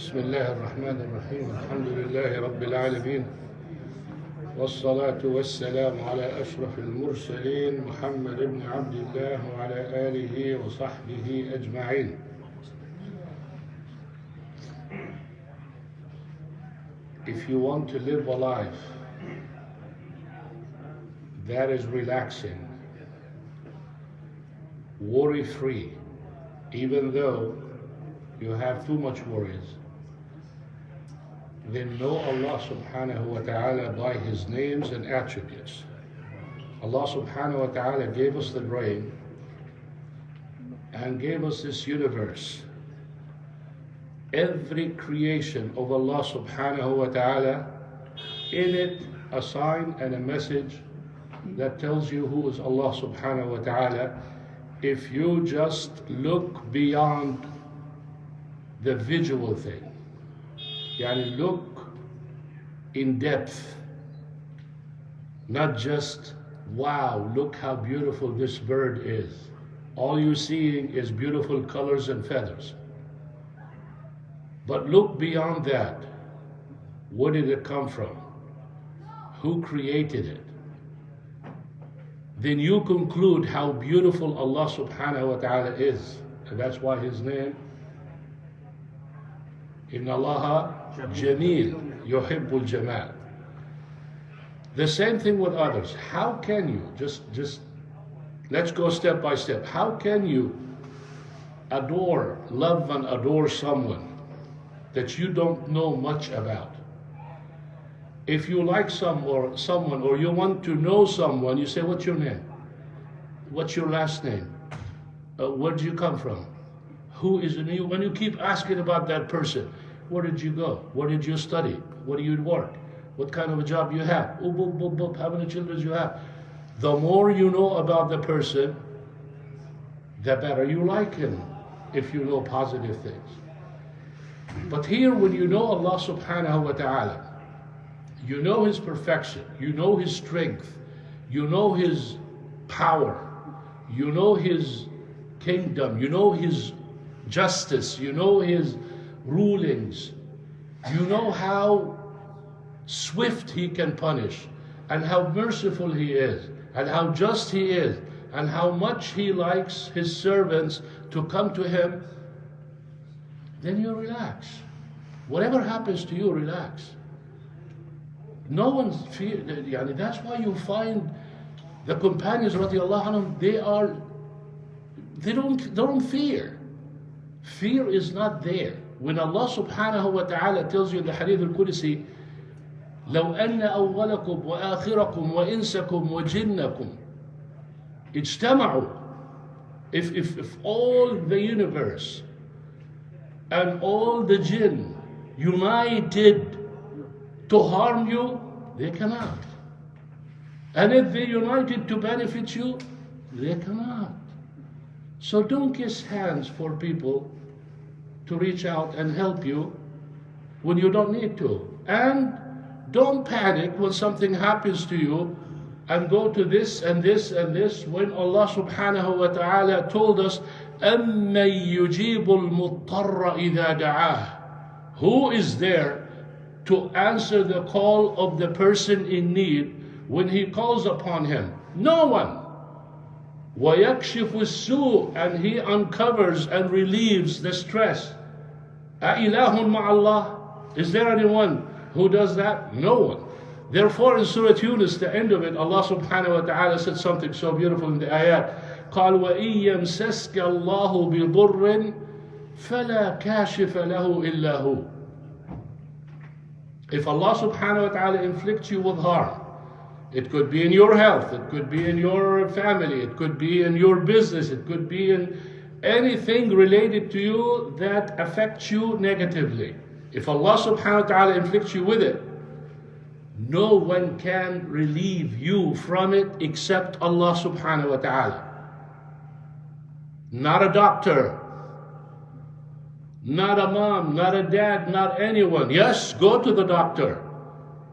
بسم الله الرحمن الرحيم الحمد لله رب العالمين والصلاة والسلام على أشرف المرسلين محمد بن عبد الله وعلى آله وصحبه أجمعين. If you want to live a life that is relaxing, worry-free, even though you have too much worries, then know Allah subhanahu wa ta'ala by His names and attributes. Allah subhanahu wa ta'ala gave us the brain and gave us this universe. Every creation of Allah subhanahu wa ta'ala, in it a sign and a message that tells you who is Allah subhanahu wa ta'ala. If you just look beyond the visual thing, yani look in depth, not just wow, look how beautiful this bird is. All you're seeing is beautiful colors and feathers. But look beyond that. Where did it come from? Who created it? Then you conclude how beautiful Allah subhanahu wa ta'ala is. And that's why His name, Inna Allaha Jameel, Yuhibbul Jamal. The same thing with others. How can you, just let's go step by step. How can you adore, love and adore someone that you don't know much about? If you like someone or you want to know someone, you say, what's your name? What's your last name? Where did you come from? Who is in you? When you keep asking about that person, where did you go? Where did you study? Where do you work? What kind of a job you have? How many children you have? The more you know about the person, the better you like him, if you know positive things. But here, when you know Allah subhanahu wa ta'ala, you know His perfection, you know His strength, you know His power, you know His kingdom, you know His justice, you know His rulings, you know how swift He can punish, and how merciful He is, and how just He is, and how much He likes His servants to come to Him, then you relax. Whatever happens to you, relax. No one's fear. That's why you find the companions radiallahu anhum, they don't fear. Fear is not there. When Allah subhanahu wa ta'ala tells you in the hadith al-Qudsi, لو أن أولكم وآخركم وإنسكم وجنكم اجتمعوا, if all the universe and all the jinn united to harm you, they cannot. And if they united to benefit you, they cannot. So don't kiss hands for people to reach out and help you when you don't need to. And don't panic when something happens to you and go to this and this and this, when Allah subhanahu wa ta'ala told us, أَمَّن يُجِيبُ الْمُضْطَرَّ إِذَا دَعَاهُ. Who is there to answer the call of the person in need when he calls upon him? No one. وَيَكْشِفُ السُّوءَ, and He uncovers and relieves the stress. أَإِلَهٌ مَعَ اللَّهِ. Is there anyone who does that? No one. Therefore in Surah Yunus, the end of it, Allah subhanahu wa ta'ala said something so beautiful in the ayat. قَالْ وَإِن يَمْسَسْكَ اللَّهُ بِضُرٍّ فَلَا كَاشِفَ لَهُ إِلَّا هُ. If Allah subhanahu wa ta'ala inflicts you with harm, it could be in your health, it could be in your family, it could be in your business, it could be in anything related to you that affects you negatively. If Allah subhanahu wa ta'ala inflicts you with it, no one can relieve you from it except Allah subhanahu wa ta'ala. Not a doctor, not a mom, not a dad, not anyone. Yes, go to the doctor.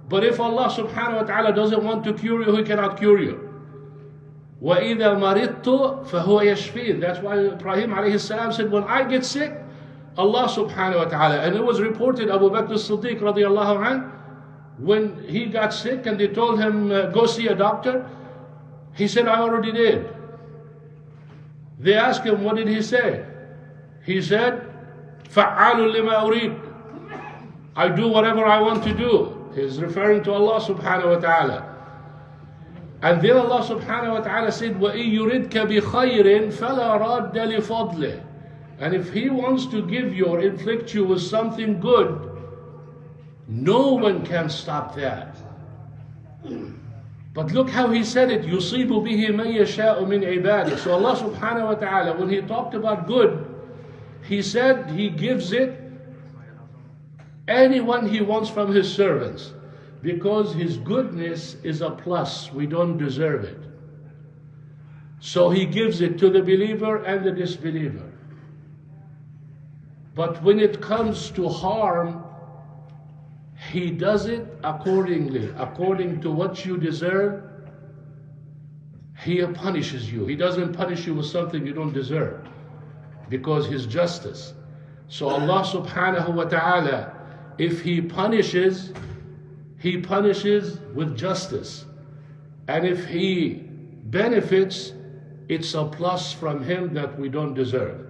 But if Allah subhanahu wa ta'ala doesn't want to cure you, He cannot cure you. وَإِذَا مَرِضْتُ فَهُوَ يَشْفِينِ. That's why Ibrahim alayhi salam said, when I get sick, Allah subhanahu wa ta'ala, and it was reported Abu Bakr as-Siddiq radiallahu anhu, when he got sick and they told him, go see a doctor, he said, I already did. They asked him, what did he say? He said, فَعَّالٌ لِمَا أُرِيدُ. I do whatever I want to do. He's referring to Allah subhanahu wa ta'ala. And then Allah subhanahu wa ta'ala said, وَإِن يُرِدْكَ بِخَيْرٍ فَلَا رَادَّ لِفَضْلِهِ. And if He wants to give you or inflict you with something good, no one can stop that. But look how He said it, يُصِيبُ بِهِ مَن يَشَاءُ مِنْ عِبَادِهِ. So Allah subhanahu wa ta'ala, when He talked about good, He said He gives it anyone He wants from His servants, because His goodness is a plus. We don't deserve it. So He gives it to the believer and the disbeliever. But when it comes to harm, He does it accordingly, according to what you deserve. He punishes you. He doesn't punish you with something you don't deserve, because His justice. So Allah subhanahu wa ta'ala, if He punishes with justice. And if He benefits, it's a plus from Him that we don't deserve.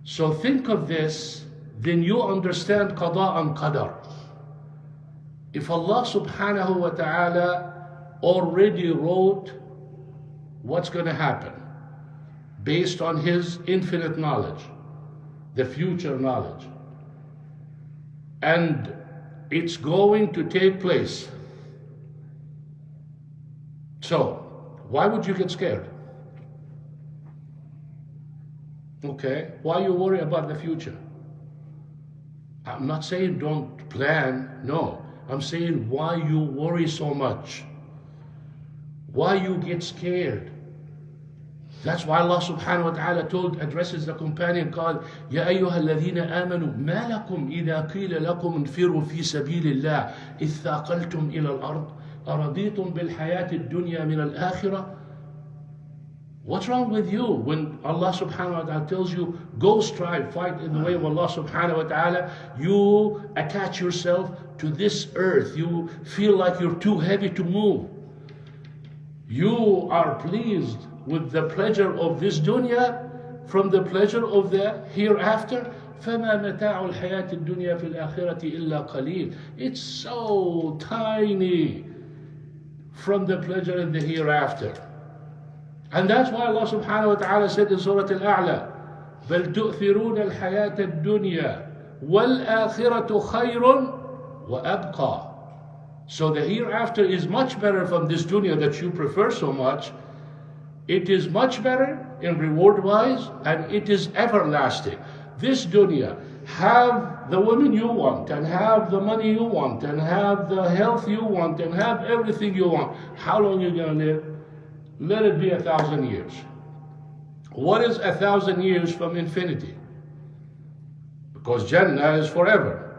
So think of this, then you understand qada and qadar. If Allah subhanahu wa ta'ala already wrote what's going to happen based on His infinite knowledge, the future knowledge, and it's going to take place. So, why would you get scared? Okay, why you worry about the future? I'm not saying don't plan, no. I'm saying why you worry so much? Why you get scared? That's why Allah subhanahu wa ta'ala addresses the companion called, يَا أَيُّهَا الَّذِينَ آمَنُوا مَا لَكُمْ إِذَا قِيلَ لَكُمْ انْفِرُوا فِي سَبِيلِ اللَّهِ إِذْ ثَاقَلْتُمْ إِلَى الْأَرْضِ أَرَضِيتُمْ بِالْحَيَاةِ الدُّنْيَا مِنَ الْآخِرَةِ. What's wrong with you when Allah subhanahu wa ta'ala tells you, go strive, fight in the way of Allah subhanahu wa ta'ala, you attach yourself to this earth, you feel like you're too heavy to move. You are pleased with the pleasure of this dunya from the pleasure of the hereafter. فَمَا مَتَاعُ الْحَيَاةِ الدُّنْيَا فِي الْآخِرَةِ إِلَّا قَلِيلٌ. It's so tiny from the pleasure in the hereafter. And that's why Allah subhanahu wa ta'ala said in Surah Al-A'la, بَلْ تُؤْثِرُونَ الْحَيَاةَ الدُّنْيَا وَالْآخِرَةُ خَيْرٌ وَأَبْقَى. So the hereafter is much better from this dunya that you prefer so much. It is much better in reward-wise, and it is everlasting. This dunya, have the women you want, and have the money you want, and have the health you want, and have everything you want. How long are you going to live? Let it be 1,000 years. What is 1,000 years from infinity? Because Jannah is forever.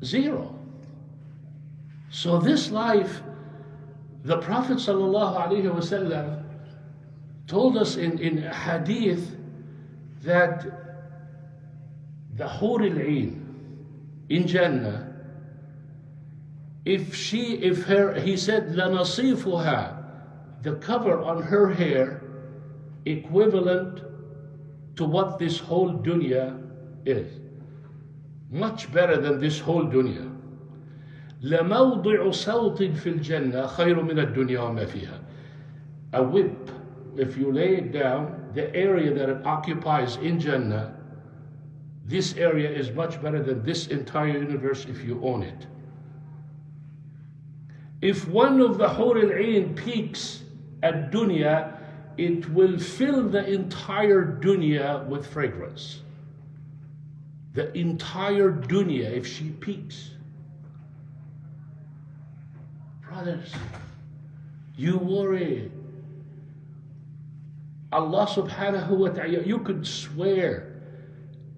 0. So this life, the Prophet ﷺ told us in hadith that the Hur al-Ain in Jannah, he said, لَنَصِيفُهَا, the cover on her hair, equivalent to what this whole dunya is. Much better than this whole dunya. لَمَوْضِعُ صَوْتٍ فِي الْجَنَّةِ خَيْرٌ مِنَ الدُّنْيَا وَمَا فِيهَا. A whip, if you lay it down, the area that it occupies in Jannah, this area is much better than this entire universe if you own it. If one of the Hur al-Ain peaks at dunya, it will fill the entire dunya with fragrance. The entire dunya, if she peaks. Brothers, you worry. Allah subhanahu wa ta'ala, you could swear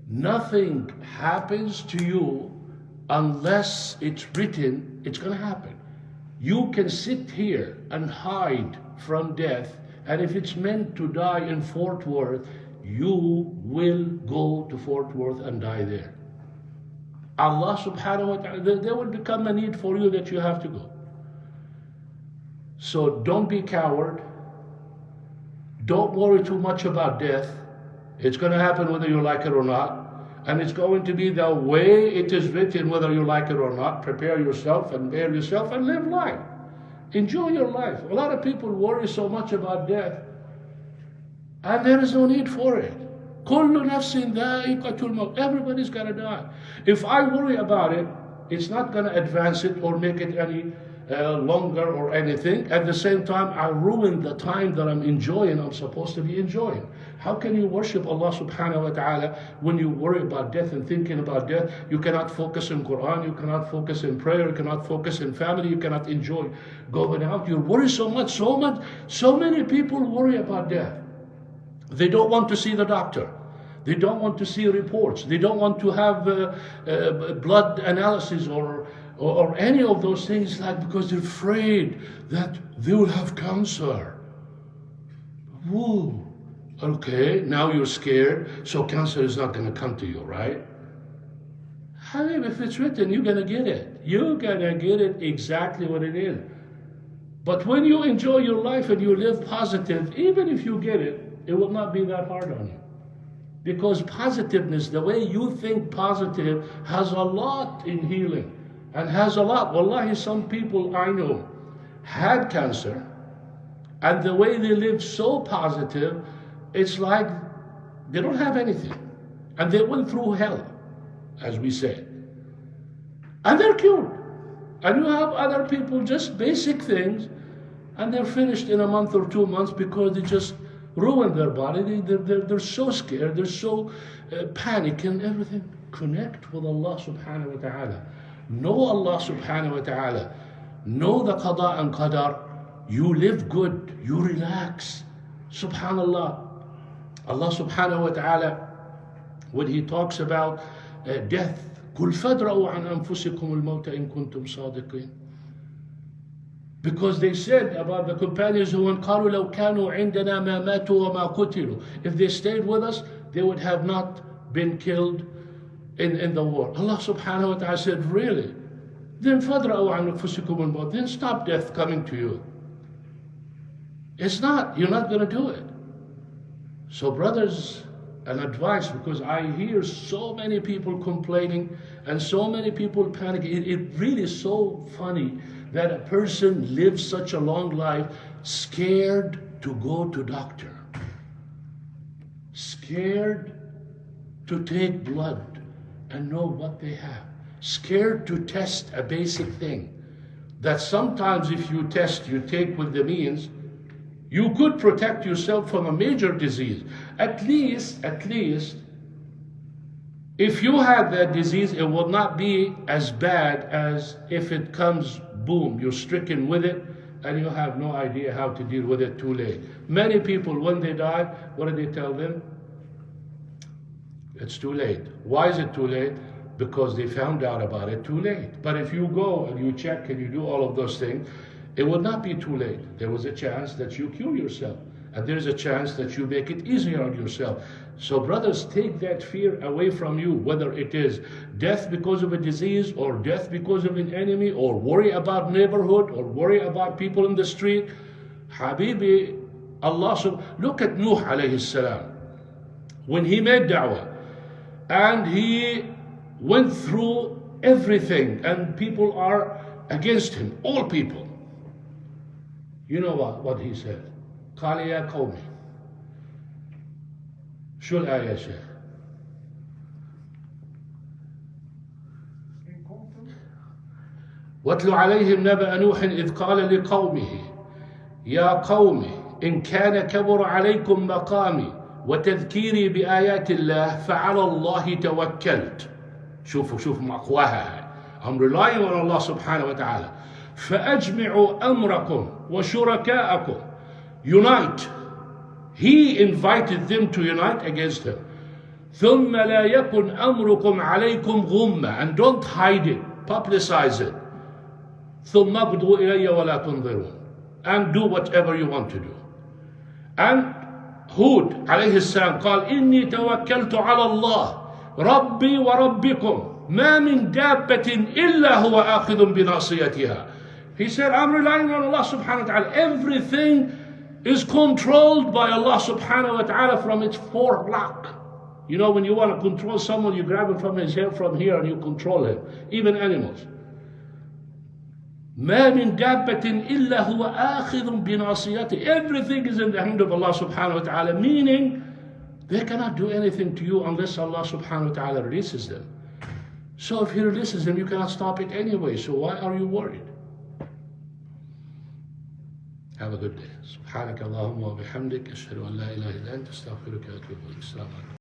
nothing happens to you unless it's written it's going to happen. You can sit here and hide from death, and if it's meant to die in Fort Worth, you will go to Fort Worth and die there. Allah subhanahu wa ta'ala, there will become a need for you that you have to go. So don't be coward. Don't worry too much about death. It's going to happen whether you like it or not. And it's going to be the way it is written, whether you like it or not. Prepare yourself and bear yourself and live life. Enjoy your life. A lot of people worry so much about death, and there is no need for it. كل نفس ذائقة الموت. Everybody's gonna die. If I worry about it, it's not gonna advance it or make it any longer or anything. At the same time, I ruin the time that I'm enjoying, I'm supposed to be enjoying. How can you worship Allah subhanahu wa ta'ala when you worry about death and thinking about death? You cannot focus in Quran, you cannot focus in prayer, you cannot focus in family, you cannot enjoy going out. You worry so much. So many people worry about death. They don't want to see the doctor. They don't want to see reports. They don't want to have blood analysis or any of those things, like, because they're afraid that they will have cancer. Whoa. Okay, now you're scared, so cancer is not going to come to you, right? If it's written, you're going to get it. You're going to get it exactly what it is. But when you enjoy your life and you live positive, even if you get it, it will not be that hard on you. Because positiveness, the way you think positive, has a lot in healing. And has a lot. Wallahi, some people I know had cancer, and the way they live so positive, it's like they don't have anything. And they went through hell, as we say. And they're cured. And you have other people, just basic things, and they're finished in a month or 2 months because they just ruined their body. They're so scared, they're so panic and everything. Connect with Allah subhanahu wa ta'ala. Know Allah subhanahu wa ta'ala. Know the qada and qadar. You live good. You relax. Subhanallah. Allah subhanahu wa ta'ala, when He talks about death, قُلْ فَادْرَؤُوا عَنْ أَنفُسِكُمُ الْمَوْتَ إِن كُنْتُمْ صَادِقِينَ. Because they said about the companions who قالوا لو كانوا عندنا ما ماتوا وما قتلوا. If they stayed with us, they would have not been killed in the war. Allah subhanahu wa ta'ala said, really? Then فَادْرَؤُوا عَنْ أَنفُسِكُمُ الْمَوْتَ. Then stop death coming to you. It's not. You're not going to do it. So brothers, an advice, because I hear so many people complaining and so many people panicking. It really is so funny that a person lives such a long life scared to go to doctor, scared to take blood and know what they have, scared to test a basic thing that sometimes if you test, you take with the means, you could protect yourself from a major disease. At least, if you had that disease, it will not be as bad as if it comes, boom, you're stricken with it, and you have no idea how to deal with it, too late. Many people, when they die, what do they tell them? It's too late. Why is it too late? Because they found out about it too late. But if you go and you check and you do all of those things, it would not be too late. There was a chance that you cure yourself. And there's a chance that you make it easier on yourself. So brothers, take that fear away from you, whether it is death because of a disease, or death because of an enemy, or worry about neighborhood, or worry about people in the street. Habibi, look at Nuh alayhi salam. When he made da'wah, and he went through everything, and people are against him, all people. You know what he said? قال يا قومي. شو الآية يا شيخ؟ واتل عليهم نبأ نوح إذ قال لقومه يا قوم إن كان كبر عليكم مقامي وتذكيري بآيات الله فعلى الله توكلت. شوفوا مقواها. I'm relying on Allah subhanahu wa ta'ala. فأجمعوا أمركم وشركاءكم. Unite. He invited them to unite against him. ثم لا يكن أمركم عليكم غمة. And don't hide it. Publicize it. ثم اقضوا إلي ولا تنظرون. And do whatever you want to do. And هود عليه السلام قال إني توكلت على الله ربي وربكم ما من دابة إلا هو آخذ بناصيتها. He said, I'm relying on Allah subhanahu wa ta'ala. Everything is controlled by Allah subhanahu wa ta'ala from its forelock. You know, when you want to control someone, you grab him from his hair from here and you control him. Even animals. ما من دابة إلا هو آخذ بناصيته. Everything is in the hand of Allah subhanahu wa ta'ala, meaning they cannot do anything to you unless Allah subhanahu wa ta'ala releases them. So if He releases them, you cannot stop it anyway. So why are you worried? Have a good day. سبحانك اللهم وبحمدك أشهد أن لا إله إلا أنت أستغفرك وأتوب إليك.